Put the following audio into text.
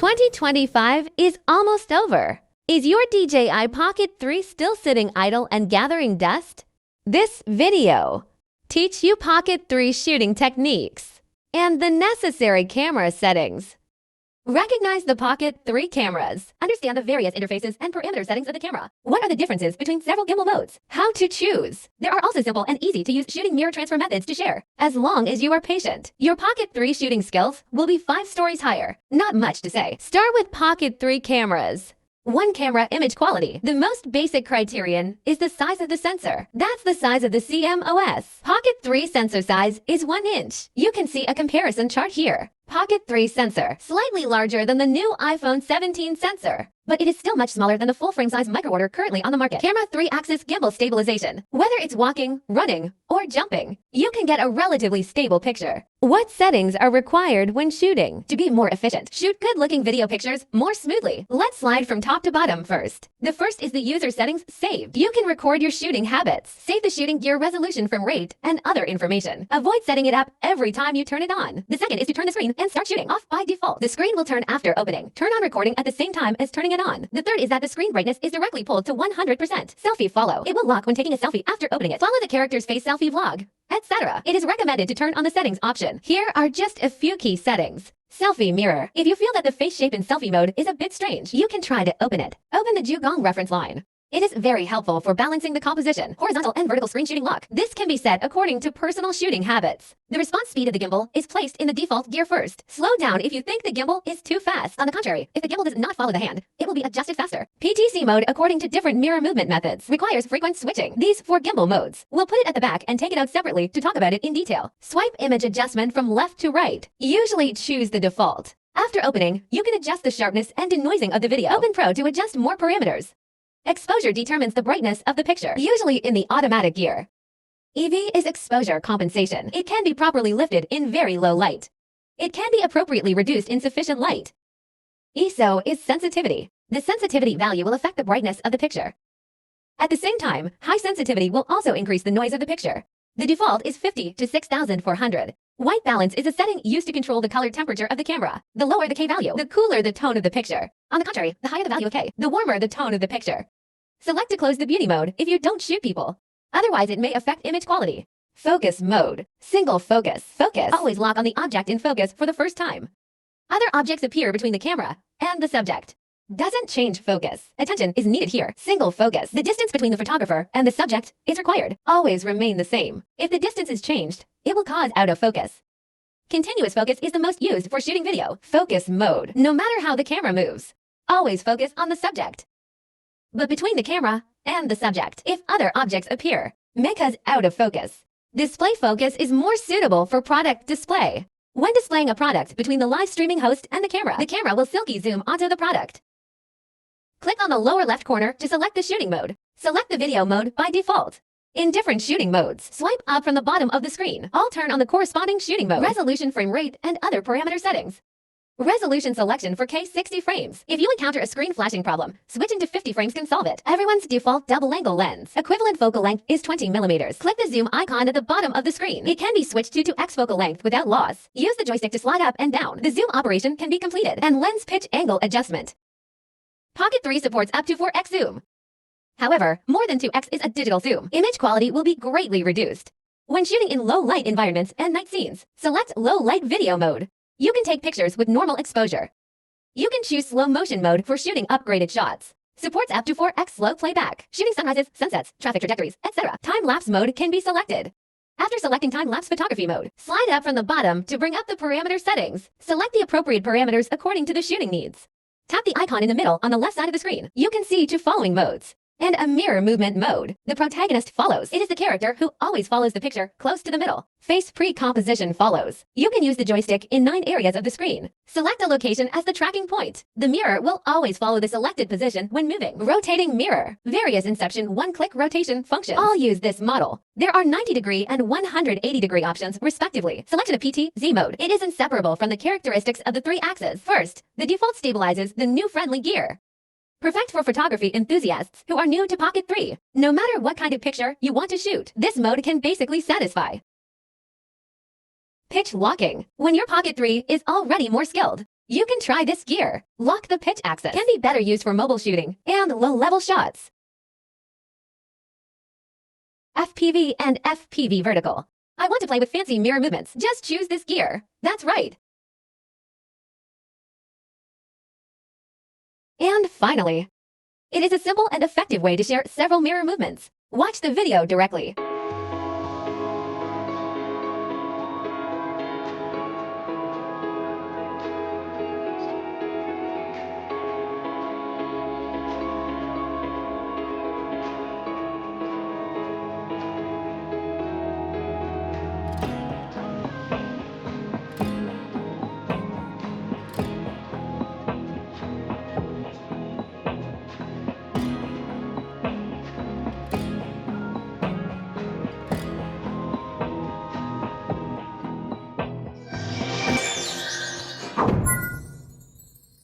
2025 is almost over. Is your DJI Pocket 3 still sitting idle and gathering dust? This video teach you Pocket 3 shooting techniques and the necessary camera settings. Recognize the Pocket 3 cameras. Understand the various interfaces and parameter settings of the camera. What are the differences between several gimbal modes? How to choose. There are also simple and easy to use shooting mirror transfer methods to share. As long as you are patient, your Pocket 3 shooting skills will be 5 stories higher. Not much to say. Start with Pocket 3 cameras. 1 camera image quality. The most basic criterion is the size of the sensor. That's the size of the CMOS. Pocket 3 sensor size is 1 inch. You can see a comparison chart here. Pocket 3 sensor, slightly larger than the new iPhone 17 sensor, but it is still much smaller than the full frame size micro order currently on the market. Camera 3-axis gimbal stabilization. Whether it's walking, running, or jumping, you can get a relatively stable picture. What settings are required when shooting? To be more efficient, shoot good-looking video pictures more smoothly. Let's slide from top to bottom first. The first is the user settings saved. You can record your shooting habits, save the shooting gear resolution from rate, and other information. Avoid setting it up every time you turn it on. The second is to turn the screen and start shooting off by default. The screen will turn after opening. Turn on recording at the same time as turning it on. The third is that the screen brightness is directly pulled to 100%. Selfie follow. It will lock when taking a selfie after opening it. Follow the character's face selfie vlog, etc. It is recommended to turn on the settings option. Here are just a few key settings. Selfie mirror. If you feel that the face shape in selfie mode is a bit strange, you can try to open it. Open the Zhugong reference line. It is very helpful for balancing the composition, horizontal and vertical screen shooting lock. This can be set according to personal shooting habits. The response speed of the gimbal is placed in the default gear first. Slow down if you think the gimbal is too fast. On the contrary, if the gimbal does not follow the hand, it will be adjusted faster. PTC mode, according to different mirror movement methods, requires frequent switching. These 4 gimbal modes. We'll put it at the back and take it out separately to talk about it in detail. Swipe image adjustment from left to right. Usually choose the default. After opening, you can adjust the sharpness and denoising of the video. Open Pro to adjust more parameters. Exposure determines the brightness of the picture, usually in the automatic gear. EV is exposure compensation. It can be properly lifted in very low light. It can be appropriately reduced in sufficient light. ISO is sensitivity. The sensitivity value will affect the brightness of the picture. At the same time, high sensitivity will also increase the noise of the picture. The default is 50 to 6400. White balance is a setting used to control the color temperature of the camera. The lower the K value, the cooler the tone of the picture. On the contrary, the higher the value of K, the warmer the tone of the picture. Select to close the beauty mode if you don't shoot people. Otherwise, it may affect image quality. Focus mode. Single focus. Focus. Always lock on the object in focus for the first time. Other objects appear between the camera and the subject. Doesn't change focus. Attention is needed here. Single focus. The distance between the photographer and the subject is required. Always remain the same. If the distance is changed, it will cause out of focus. Continuous focus is the most used for shooting video. Focus mode. No matter how the camera moves, always focus on the subject. But between the camera and the subject, if other objects appear, may cause out of focus. Display focus is more suitable for product display. When displaying a product between the live streaming host and the camera will silky zoom onto the product. Click on the lower left corner to select the shooting mode. Select the video mode by default. In different shooting modes, swipe up from the bottom of the screen. I'll turn on the corresponding shooting mode, resolution, frame rate, and other parameter settings. Resolution selection for K60 frames. If you encounter a screen flashing problem, switching to 50 frames can solve it. Everyone's default double-angle lens. Equivalent focal length is 20 millimeters. Click the zoom icon at the bottom of the screen. It can be switched to X focal length without loss. Use the joystick to slide up and down. The zoom operation can be completed. And lens pitch angle adjustment. Pocket 3 supports up to 4x zoom. However, more than 2x is a digital zoom. Image quality will be greatly reduced. When shooting in low light environments and night scenes, select low light video mode. You can take pictures with normal exposure. You can choose slow motion mode for shooting upgraded shots. Supports up to 4x slow playback. Shooting sunrises, sunsets, traffic trajectories, etc. Time-lapse mode can be selected. After selecting time-lapse photography mode, slide up from the bottom to bring up the parameter settings. Select the appropriate parameters according to the shooting needs. Tap the icon in the middle on the left side of the screen. You can see 2 following modes. And a mirror movement mode. The protagonist follows. It is the character who always follows the picture close to the middle. Face pre-composition follows. You can use the joystick in 9 areas of the screen. Select a location as the tracking point. The mirror will always follow the selected position when moving. Rotating mirror. Various inception one-click rotation functions. All use this model. There are 90-degree and 180-degree options, respectively. Selection of PT, Z mode. It is inseparable from the characteristics of the 3 axes. First, the default stabilizes the new friendly gear. Perfect for photography enthusiasts who are new to Pocket 3. No matter what kind of picture you want to shoot, this mode can basically satisfy. Pitch locking. When your Pocket 3 is already more skilled, You can try this gear. Lock the pitch axis. Can be better used for mobile shooting and low-level shots. FPV and FPV vertical. I want to play with fancy mirror movements. Just choose this gear. That's right. And finally, it is a simple and effective way to share several mirror movements. Watch the video directly.